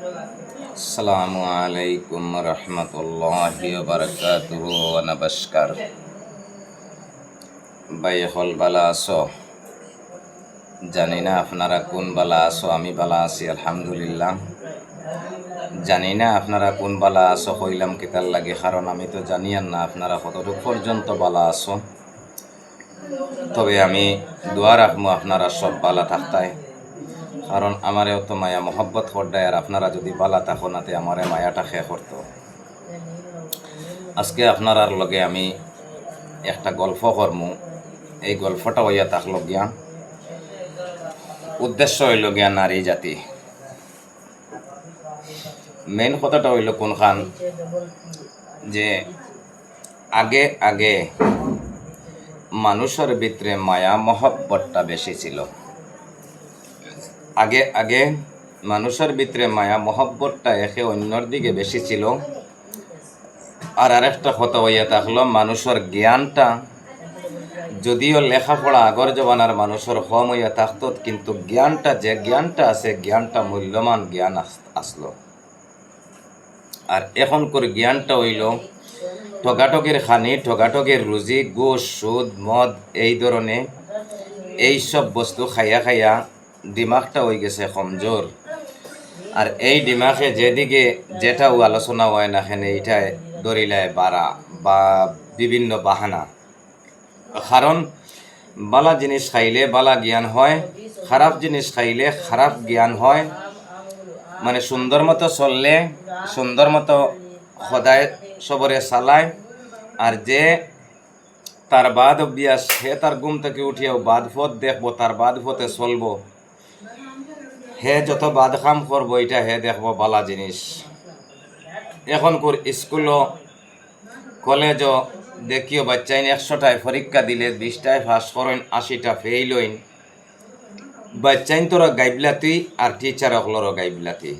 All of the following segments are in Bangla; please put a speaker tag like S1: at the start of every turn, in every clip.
S1: আসসালামু আলাইকুম রহমতুল্লাহি ওয়া বারাকাতুহু ওয়া নমস্কার। ভাই হল বালা আছো? জানি না আপনারা কোন বালা আছো, আমি বালা আছি আলহামদুলিল্লাহ। জানি না আপনারা কোন বালা আছো কইলাম কিতার লাগে, কারণ আমি তো জানি না আপনারা কতটুকু পর্যন্ত বালা আছো। তবে আমি দোয়া রাখবো আপনারা সব বালা থাকতায়, কারণ আমারেও তো মায়া মোহব্বত করদায়, আর আপনারা যদি বালা থাকো নাতে আমারে মায়াটা খে করতো। আজকে আপনার লগে আমি একটা গল্প করমু। এই গল্পটা হইয়া থাকলো গিয়া, উদ্দেশ্য হইল গিয়া নারী জাতি। মেইন কথাটা হইল কোনখান যে আগে আগে মানুষের ভিতরে মায়া মহব্বতটা বেশি ছিল। আগে আগে মানুষের ভিতরে মায়া মহব্বতটা একে অন্যর দিকে বেশি ছিল। আর আরেকটা কথা হইয়া থাকলো, মানুষের জ্ঞানটা যদিও লেখাপড়া আগর জমানার মানুষের কম হইয়া থাকতো, কিন্তু জ্ঞানটা যে জ্ঞানটা আছে, জ্ঞানটা মূল্যবান জ্ঞান আসলো। আর এখনকার জ্ঞানটা হইল ঠগাঠগের খানি, ঠগাঠগের রুজি, ঘুষ, সুদ, মদ, এই ধরনের এইসব বস্তু খাইয়া খাইয়া দিমাগটা হয়ে গেছে কমজোর। আর এই দিমাগে যেদিকে যেটাও আলোচনা হয় না কেন, এইটাই দরিলায় বাড়া বা বিভিন্ন বাহানা। কারণ বালা জিনিস খাইলে বালা জ্ঞান হয়, খারাপ জিনিস খাইলে খারাপ জ্ঞান হয়। মানে সুন্দর মতো চললে সুন্দর মতো সদায় সবরে চালায়, আর যে তার বাদ অভ্যাস, সে তার ঘুম থেকে উঠিয়াও বাদ পথ দেখবো, তার বাদ পথে চলবো, হে যত বাদ কাম করবো এটা হে দেখবো বালা জিনিস। এখনকার স্কুলও কলেজও দেখিও বাচ্চাইন 100টায় পরীক্ষা দিলে 20টায় পাস করেন, 80টা ফেইল হইন। বাচ্চাইন তোরা গাইবলাতি আর টিচার অকলরও গাইবলাতি।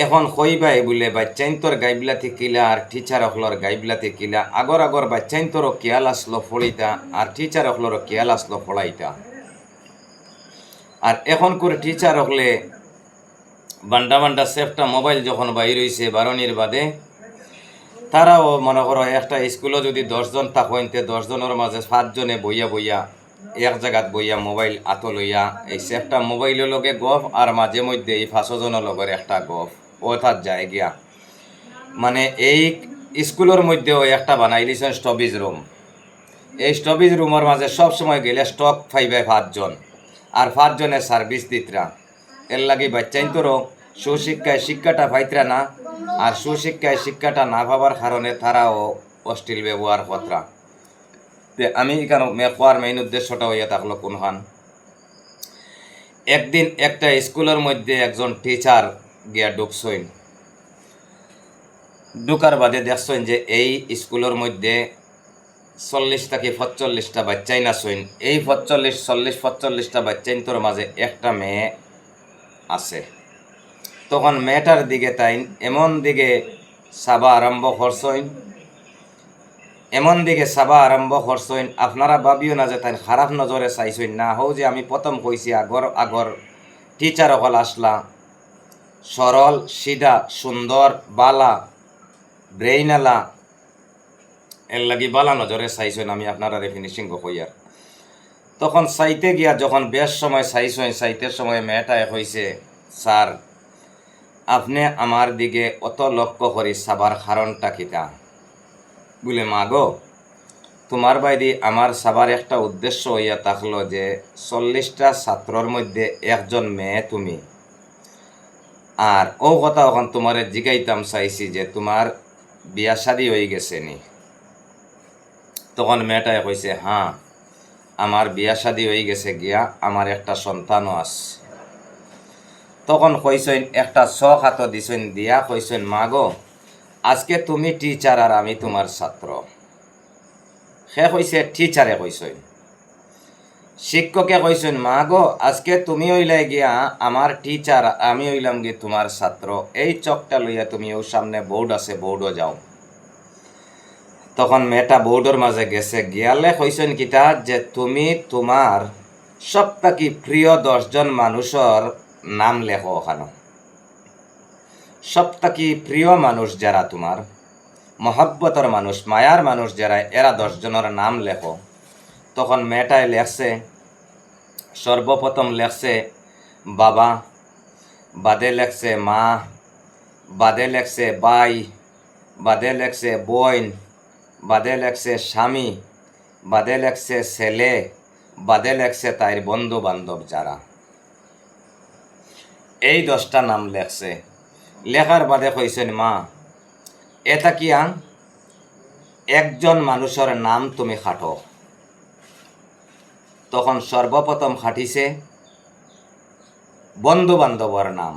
S1: এখন কইবাই বলে বাচ্চাইন তোর গাইবলাতি কিলা আর টিচার অকলর গাইবলাতি কিলা। আগর আগর বাচ্চাইন তোরও কেয়াল আসলো ফড়িতা, আর টিচার অকলরও কেয়াল আসলো ফড়াইতা। আর এখন করে টিচার হকলে বান্ডা বান্ডা সেফটা মোবাইল যখন বাইর হইছে বারণির বাদে, তারাও মনে করো একটা স্কুলে যদি 10 জন থাকেন, 10 জনের মাঝে 7 জনে বইয়া বইয়া এক জায়গাত বইয়া মোবাইল আত লইয়া এই সেফটা মোবাইলের লগে গফ, আর মাঝে মধ্যে এই 5 জনের লগের একটা গফ অর্থাৎ যায় গিয়া। মানে এই স্কুলের মধ্যেও একটা বানাই লিছেন স্টপেজ রুম। এই স্টপেজ রুমের মাঝে সব সময় গেলে স্টক পাইবে 5 জন, আর 5 জনের সার্ভিস দিতরা। এর লাগি বাচ্চাইন তোরও সুশিক্ষায় শিক্ষাটা পাইতরা না, আর সুশিক্ষায় শিক্ষাটা না পাবার কারণে তারাও অশ্লীল ব্যবহার কতরা। আমি এখানে কোয়ার মেইন উদ্দেশ্যটা হইয়া থাকলো কোনখান, একদিন একটা স্কুলের মধ্যে একজন টিচার গিয়া ঢুকছইন। ঢুকার বাদে দেখছেন যে এই স্কুলের মধ্যে 40 থেকে 45টা বাচ্চাইন আসইন। এই 40-40-45টা বাচ্চাইন তোর মাঝে একটা মেয়ে আছে। তখন মেয়েটার দিকে তাই এমন দিকে সাবা আরম্ভ করছইন, এমন দিকে সাবা আরম্ভ করছইন, আপনারা ভাবিও না যে তাই খারাপ নজরে চাইছইন না। হও যে আমি প্রথম কইছি আগর আগর টিচার অকল আসলা সরল সিধা সুন্দর বালা ব্রেইনালা, এর লাগি বালা নজরে চাইছইন। আমি আপনারা ফিনিশিং কইয়ার তখন চাইতে গিয়া যখন বেশ সময় চাইছইন, চাইতের সময় মেয়েটায় কইছে, স্যার আপনি আমার দিকে অত লক্ষ্য করি সাবার কারণটা কিতা? বলে মা গো, তোমার বাইদি আমার সাবার একটা উদ্দেশ্য হইয়া থাকলো যে 40টা ছাত্রর মধ্যে একজন মেয়ে তুমি, আর ও কথা এখন তোমারে জিগাইতাম চাইছি যে তোমার বিয়া শাদী হয়ে গেছে নি? তখন মেয়েটায় কইছে, হ্যাঁ আমার বিয়া শাদী হয়ে গেছে গিয়া, আমার একটা সন্তানও আছে। তখন কইসেন একটা শখ হাত দিছেন, দিয়া কইসেন মা গো, আজকে তুমি টিচার আর আমি তোমার ছাত্র। সে কইছে টিচারে কইসেন, শিক্ষকে কইসেন মা গো, আজকে তুমি হইলাই গিয়া আমার টিচার, আমি হইলাম গিয়ে তোমার ছাত্র। এই চকটা লইয়া তুমি ওর সামনে বোর্ড আছে, বোর্ডও যাও। তখন মেয়েটা বোর্ডের মাঝে গেছে, গিয়ালে কইসেন কিতা যে তুমি তোমার সবথেকে প্রিয় 10 জন মানুষের নাম লেখো ওখানে। সবথেকে প্রিয় মানুষ যারা তোমার, মহব্বতর মানুষ, মায়ার মানুষ যারা, এরা 10 জনের নাম লেখো। তখন মেয়েটায় লেখছে, সর্বপ্রথম লেখছে বাবা, বাদে লেখছে মা, বাদে লেখছে ভাই, বাদে লেখছে বোন, বাদে লেখছে স্বামী, বাদে লেখছে ছেলে, বাদে লেখছে তাই বন্ধু বান্ধব যারা। এই 10টা নাম লেখছে। লেখার বাদে কইছেন মা, এটা কিয়া একজন মানুষের নাম তুমি খাটো। তখন সর্বপ্রথম খাটিছে বন্ধু বান্ধবর নাম।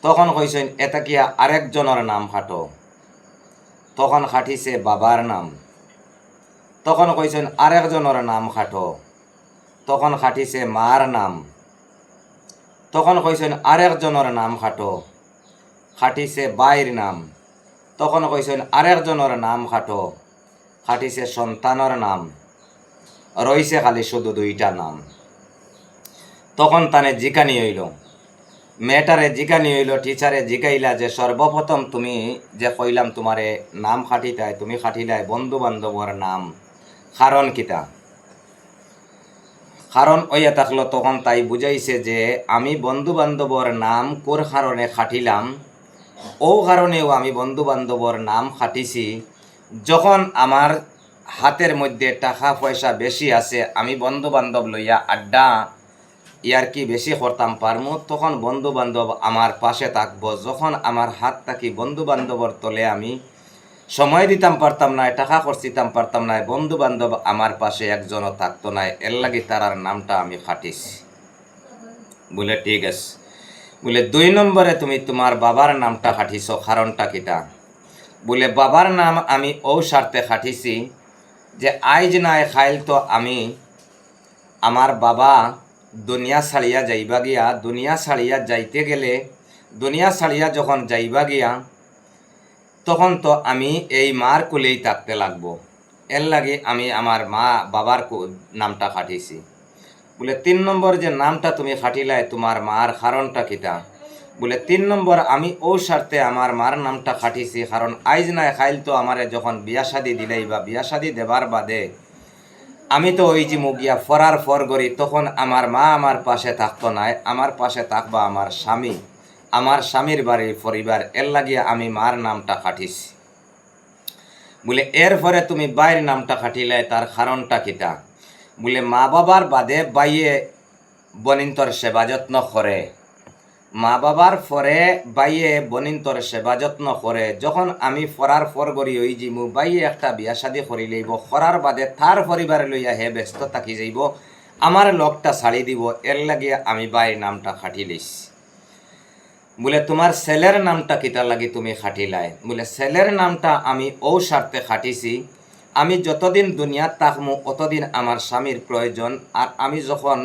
S1: তখন কইছেন এটা কিয়া আরেকজনের নাম খাটো। তখন খাটিছে বাবার নাম। তখন কইছেন আরেকজনের নাম খাটো। তখন খাটিছে মার নাম। তখন কইছেন আরেকজনের নাম খাটো। খাটিছে বাইর নাম। তখন কইছেন আরেকজনের নাম খাটো। খাটিছে সন্তানের নাম। রইছে খালি শুধু 2টা নাম। তখন তানে জিকানি হইল, মেয়েটারে জিকানি হইল, টিচারে জিকাইলা যে সর্বপ্রথম তুমি যে কইলাম তোমারে নাম খাটিতায়, তুমি খাটিলাই বন্ধু বান্ধবর নাম, কারণ কিতা? কারণ ওইয়া থাকলো। তখন তাই বুঝাইছে যে আমি বন্ধু বান্ধবর নাম কোর কারণে খাটিলাম, ও কারণেও আমি বন্ধু বান্ধবর নাম খাটিছি। যখন আমার হাতের মধ্যে টাকা পয়সা বেশি আছে, আমি বন্ধু বান্ধব লইয়া আড্ডা ইয়ার কি বেশি করতাম পারমু, তখন বন্ধু বান্ধব আমার পাশে থাকবো। যখন আমার হাত থাকি বন্ধু বান্ধবর তলে আমি সময় দিতাম পারতাম না, টাকা খরচিতাম পারতাম না, বন্ধু বান্ধব আমার পাশে একজনও থাকতো না, এর লাগি তারার নামটা আমি খাটিছি। বলে ঠিক আছে। বলে 2 নম্বরে তুমি তোমার বাবার নামটা খাটিছ, কারণটা কিটা? বলে বাবার নাম আমি ও স্বার্থে খাটিছি যে আইজ নাই খাইল তো আমি, আমার বাবা দুনিয়া ছাড়িয়া যাইবা গিয়া, দুনিয়া ছাড়িয়া যাইতে গেলে, দুনিয়া ছাড়িয়া যখন যাইবা গিয়া, তখন তো আমি এই মার কোলেই থাকতে লাগবো। এর লাগে আমি আমার মা বাবার নামটা খাটিছি। বলে 3 নম্বর যে নামটা তুমি খাটিলাই তোমার মার, কারণটা কিটা? বলে 3 নম্বর আমি ও স্বার্থে আমার মার নামটা খাটিছি, কারণ আইজ নাই খাইল তো আমারে যখন বিয়া শাদি দিলাই বা বিয়া শাদি দেবার বাদে আমি তো ওই যে মুগিয়া ফরার ফর করি, তখন আমার মা আমার পাশে থাকতো নাই, আমার পাশে থাকবা আমার স্বামী, আমার স্বামীর বাড়ির পরিবার, এর লাগিয়া আমি মার নামটা খাটিছি। বলে এরপরে তুমি বাইর নামটা খাটিলাই, তার কারণটা কিটা? বলে মা বাবার বাদে বাইয়ে বনিন্তর সেবা যত্ন করে, মা বাবার পরে বাইয়ে বনিন্তর সেবা যত্ন করে। যখন আমি ফরার ফর করি ওই যে মু বাইয়ে একটা বিয়া শাদি করি লইব, করার বাদে তার পরিবার লইয়া হে ব্যস্ত থাকি যাইব, আমার লোকটা ছাড়ি দিব, এর লাগিয়া আমি বাইর নামটা খাটি লইছি। বলে তোমার ছেলের নামটা কিতা লাগি তুমি খাটিলাই? বলে ছেলের নামটা আমি ও স্বার্থে খাটিছি, আমি যতদিন দুনিয়াত থাকমু অতদিন আমার স্বামীর প্রয়োজন, আর আমি যখন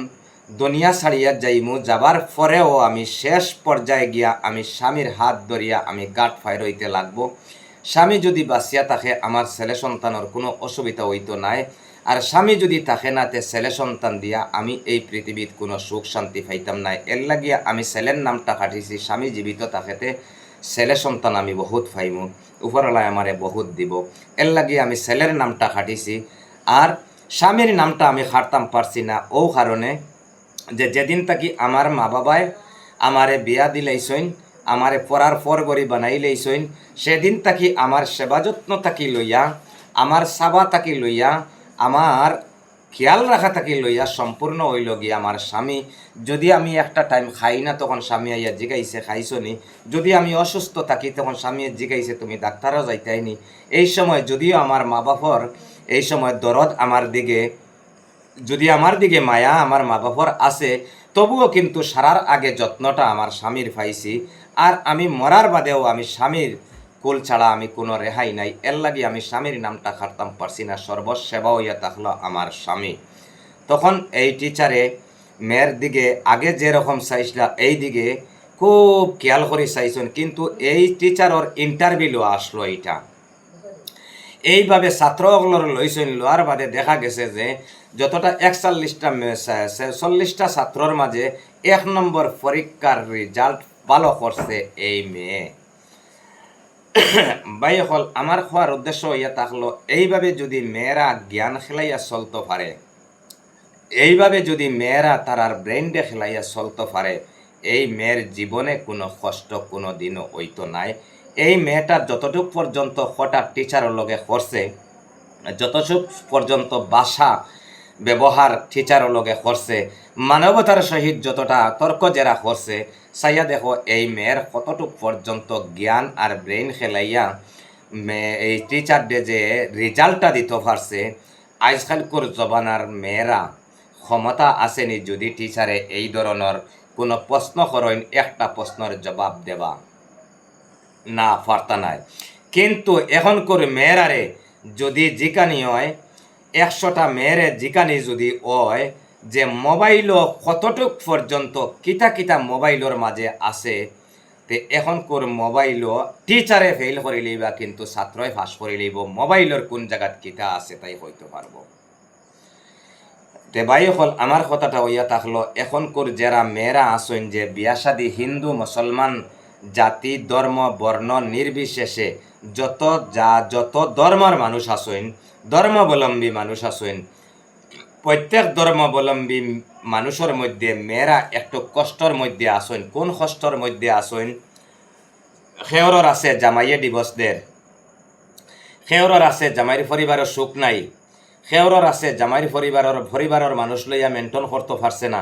S1: দুনিয়া ছাড়িয়া যাইমু, যাবার পরেও আমি শেষ পর্যায়ে গিয়া আমি স্বামীর হাত ধরিয়া আমি গাঁট ফাই রইতে লাগবো। স্বামী যদি বাঁচিয়া থাকে আমার ছেলে সন্তানের কোনো অসুবিধা হইতো নাই, আর স্বামী যদি থাকে না তে ছেলে সন্তান দিয়া আমি এই পৃথিবীত কোনো সুখ শান্তি পাইতাম না। এর লাগিয়া আমি ছেলের নামটা কাটিছি, স্বামী জীবিত থাকেতে ছেলে সন্তান আমি বহুত পাইমু, উপরওয়ালায় আমারে বহুত দিব, এর লাগিয়ে আমি ছেলের নামটা কাটিছি। আর স্বামীর নামটা আমি খাটতাম পারছি না ও কারণে যে যেদিন থাকি আমার মা বাবায় আমারে বিয়া দিলাইছইন, আমারে পড়ার পর গড়ি বানাইলাইছইন, সেদিন থাকি আমার সেবা যত্ন থাকি লইয়া, আমার সাবা থাকি লইয়া, আমার খেয়াল রাখা থাকি লইয়া সম্পূর্ণ হইল গিয়া আমার স্বামী। যদি আমি একটা টাইম খাই না তখন স্বামী আইয়া জিগাইছে খাইছো নি, যদি আমি অসুস্থ থাকি তখন স্বামী জিগাইছে তুমি ডাক্তারও যাইতাইনি। এই সময় যদিও আমার মা বাবার এই সময় দরদ আমার দিকে, যদি আমার দিকে মায়া আমার মা বাবার আছে, তবুও কিন্তু সারার আগে যত্নটা আমার স্বামীর পাইছি। আর আমি মরার বাদেও আমি স্বামীর কুল ছাড়া আমি কোনো রেহাই নাই, এর লাগি আমি স্বামীর নামটা খাটতাম পারছি না, সর্বসেবা হইয়া থাকলো আমার স্বামী। তখন এই টিচারে মেয়ের দিকে আগে যেরকম চাইছিল এই দিকে খুব খেয়াল করে চাইছেন, কিন্তু এই টিচারের ইন্টারভিউ আসলো এইটা এইভাবে ছাত্রগুলোর লইছেন, লোয়ার বাদে দেখা গেছে যে যতটা 41টা 40টা ছাত্রর মাঝে 1 নম্বর পরীক্ষার রেজাল্ট ভালো করছে এই মেয়ে। ভাই হল আমার হওয়ার উদ্দেশ্য ইয়া থাকলো এইভাবে যদি মেয়েরা জ্ঞান খেলাইয়া চলতে পারে, এইভাবে যদি মেয়েরা তারার ব্রেইনডে খেলাইয়া চলতে পারে, এই মেয়ের জীবনে কোনো কষ্ট কোনো দিনও হইতো নাই। এই মেয়েটা যতটুক পর্যন্ত হঠাৎ টিচারের লগে করছে, যতটুক পর্যন্ত ভাষা ব্যবহার টিচারের লগে করছে, মানবতার সহিত যতটা তর্ক জেরা করছে, চাইয়া দেখো এই মেয়ের কতটুক পর্যন্ত জ্ঞান আর ব্রেইন খেলাইয়া এই টিচার ডে যে রেজাল্টটা দিতে পারছে। আজকালকার জবানার মেয়েরা ক্ষমতা আসেনি যদি টিচারে এই ধরনের কোনো প্রশ্ন করেন একটা প্রশ্নের জবাব দেবা না পারতা নাই। কিন্তু এখনকার মেয়েরারে যদি জিকানি হয়, 100টা মেয়েরে জিকানি যদি হয় যে মোবাইলও কতটুক পর্যন্ত কিতা কিতা মোবাইলের মাঝে আছে, তে এখনকার মোবাইলও টিচারে ফেল করে লইবা কিন্তু ছাত্রই ফাঁস করে লইব, মোবাইলের কোন জায়গাত কিতা আছে তাই হইতে পারবো। তে ভাই হল আমার কথাটা হইয়া থাকলো এখনকার যারা মেয়েরা আসেন যে বিয়া শাদী হিন্দু মুসলমান জাতি ধর্ম বর্ণ নির্বিশেষে যত ধর্মের মানুষ আসেন, ধর্মাবলম্বী মানুষ আসেন, প্রত্যেক ধর্মাবলম্বী মানুষের মধ্যে মেয়েরা একটু কষ্টর মধ্যে আসেন। কোন কষ্টর মধ্যে আসেন? খেয়রর আছে জামাইয়ে ডিভোর্সদের, খেয়রর আছে জামাইয়ের পরিবারের সুখ নাই, খেয়রর আছে জামাইয়ের পরিবারের মানুষ লইয়া মেনটেন করতে পারছে না,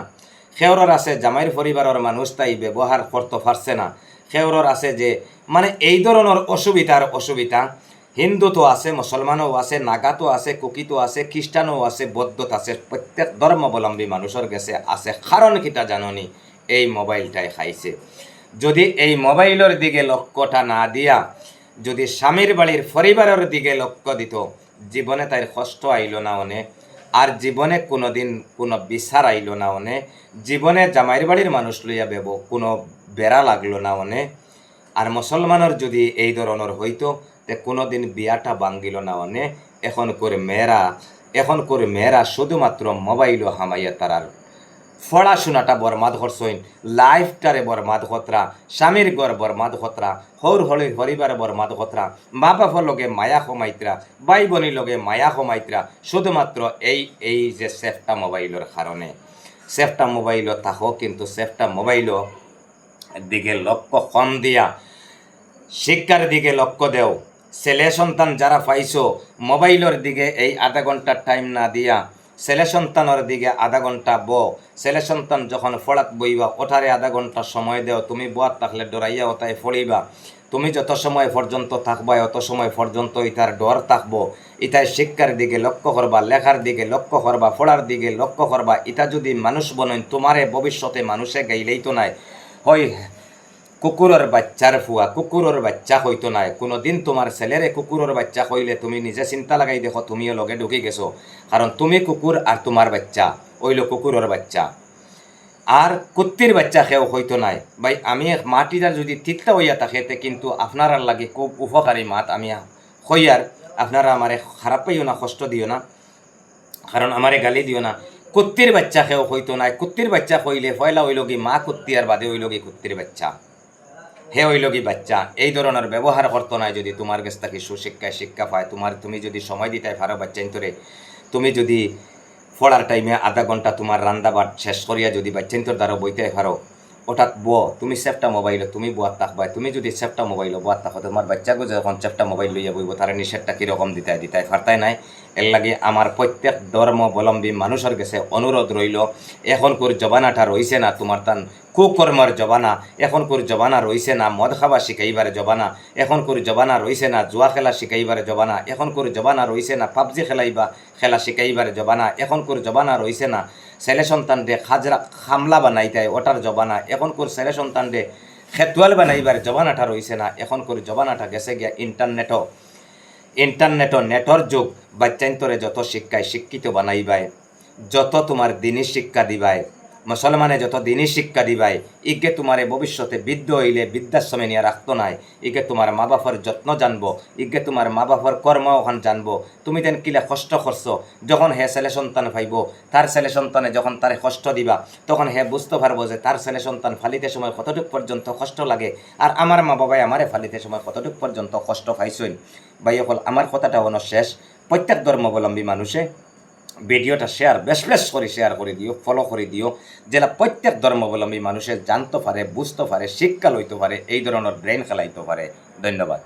S1: খেয়রর আছে জামাইয়ের পরিবারের মানুষ তাই ব্যবহার করতে পারছে না, খেয়রর আছে যে মানে এই ধরনের অসুবিধা হিন্দু তো আছে, মুসলমানও আছে, নাগা তো আছে, কুকি তো আছে, খ্রিস্টানও আছে, বৌদ্ধ আছে, প্রত্যেক ধর্মাবলম্বী মানুষের কাছে আছে। কারণ কিটা জাননি? এই মোবাইলটাই খাইছে। যদি এই মোবাইলের দিকে লক্ষ্যটা না দিয়া যদি স্বামীর বাড়ির পরিবারের দিকে লক্ষ্য দিত, জীবনে তাই কষ্ট আইল না অনেক, আর জীবনে কোনো দিন কোনো বিচার আইল না অনেক, জীবনে জামাইয়ের বাড়ির মানুষ লইয়া বেব কোনো বেড়া লাগলো না অনেক। আর মুসলমানের যদি এই ধরনের হইতো তে কোনো দিন বিয়াটা ভাঙ্গিল না অনেক। এখন করে মেয়েরা শুধুমাত্র মোবাইলও হামাইয়া তারার পড়াশোনাটা বরবাদ করছইন, লাইফটারে বরবাদ খতরা, স্বামীর ঘর বরবাদ খতরা, হৌর হলির পরিবার বরবাদ খতরা, মা বাপর লগে মায়া কমাইতরা, ভাই বোনির লগে মায়া কমাইতরা, শুধুমাত্র এই যে সেফটা মোবাইলের কারণে। সেফটা মোবাইলও থাকো কিন্তু সেফটা মোবাইলও দিকে লক্ষ্য কম দিয়া শিক্ষার দিকে লক্ষ্য দেও। ছেলে সন্তান যারা পাইছো মোবাইলের দিকে এই আধা ঘন্টার টাইম না দিয়া ছেলে সন্তানের দিকে আধা ঘন্টা ছেলে সন্তান যখন ফড়াত বইবা ওঠারে আধা ঘন্টা সময় দেও। তুমি বোয়ার থাকলে ডরাইয়া ওটাই ফড়িবা। তুমি যত সময় পর্যন্ত থাকবা অত সময় পর্যন্ত ইতার ডর থাকবো। ইতায় শিক্ষার দিকে লক্ষ্য করবা, লেখার দিকে লক্ষ্য করবা, পড়ার দিকে লক্ষ্য করবা। ইতা যদি মানুষ বনেন তোমারে ভবিষ্যতে মানুষে গাইলেই তো নাই হয় কুকুরের বাচ্চার ফুয়া কুকুরের বাচ্চা হইতো নাই। কোনো দিন তোমার ছেলেরে কুকুরের বাচ্চা হইলে তুমি নিজে চিন্তা লাগাই দেখো তুমিও লগে ঢুকে গেছো। কারণ তুমি কুকুর আর তোমার বাচ্চা হইল কুকুরের বাচ্চা, আর কুত্তির বাচ্চা কেউ হইতো নাই। ভাই আমি মাটিটা যদি তিতলা হইয়া থাকে কিন্তু আপনার লাগে খুব উপকারী মাত আমি হইয়ার, আপনারা আমারে খারাপ পাইও না, কষ্ট দিও না, কারণ আমারে গালি দিও না। কুত্তির বাচ্চা কেউ হইতো নাই। কুত্তির বাচ্চা হইলে পয়লা হইল কি মা কুত্তি আর বাদে হইল কি কুত্তির বাচ্চা, হে হইল কি বাচ্চা। এই ধরনের ব্যবহার করতো নাই। যদি তোমার কাছ থেকে শিক্ষা পায়, তুমি যদি সময় দিতে পারো বাচ্চাইন্তরে, তুমি যদি পড়ার টাইমে আধা ঘন্টা তোমার রান্না বাট শেষ করিয়া যদি বাচ্চাইন্তর দ্বারা বইতে পারো, ওটাত তুমি সেফটা মোবাইল তুমি বোয়ার থাকবাই। তুমি যদি সেফটা মোবাইল বোয়ার থাকো, তোমার বাচ্চাকে যখন সেফটা মোবাইল লইয়া বইব তারা নিষেধটা কীরকম দিতাই ফারতাই নাই। এর লাগে আমার প্রত্যেক ধর্মাবলম্বী মানুষের কাছে অনুরোধ রইল, এখনকার জবানাটা রইছে না তোমার তান কুকর্মের জবানা, এখনকার জবানা রইছে না মদ খাবা শিখাইবার জবানা, এখনকার জবানা রইছে না জুয়া খেলা শিখাইবার জবানা, এখনকার জবানা রইছে না পাবজি খেলা শিখাইবার জবানা, এখনকার জবানা রইছে না ছেলে সন্তান রে খামলা বানাইতাই ওটার জবানা, এখনকার ছেলে সন্তান রে খেতুয়াল বানাইবার জবানাটা রইছে না। এখনকার জবানাটা গেছে গিয়া ইন্টারনেটও নেটর যুগ। বাচ্চাইন্তরে যত শিক্ষায় শিক্ষিত বানাইবাই, যত তোমার দিনই শিক্ষা দিবাই, মুসলমানে যত দিনই শিক্ষা দিবাই ইকে তোমার ভবিষ্যতে বৃদ্ধ হইলে বৃদ্ধাশ্রমে নিয়ে রাখতো নাই, ইকে তোমার মা বাপর যত্ন জানবো, ইকে তোমার মা বাপর কর্ম ওখান জানবো, তুমি তেন কিলা কষ্ট করছো, যখন হে ছেলে সন্তান পাইব তার ছেলে সন্তানে যখন তারে কষ্ট দিবা তখন হে বুঝতে পারবো যে তার ছেলে সন্তান ফালিতে সময় কতটুক পর্যন্ত কষ্ট লাগে, আর আমার মা বাবাই আমারে ফালিতে সময় কতটুক পর্যন্ত কষ্ট পাইছেন। ভাই সকল, আমার কথাটা অন শেষ। প্রত্যেক ধর্মাবলম্বী মানুষে ভিডিওটা বেশ করে শেয়ার করে দিও, ফলো করে দিও, যেটা প্রত্যেক ধর্মাবলম্বী মানুষের জানতে পারে, বুঝতে পারে, শিক্ষা লইতে পারে, এই ধরনের ব্রেন খেলাইতে পারে। ধন্যবাদ।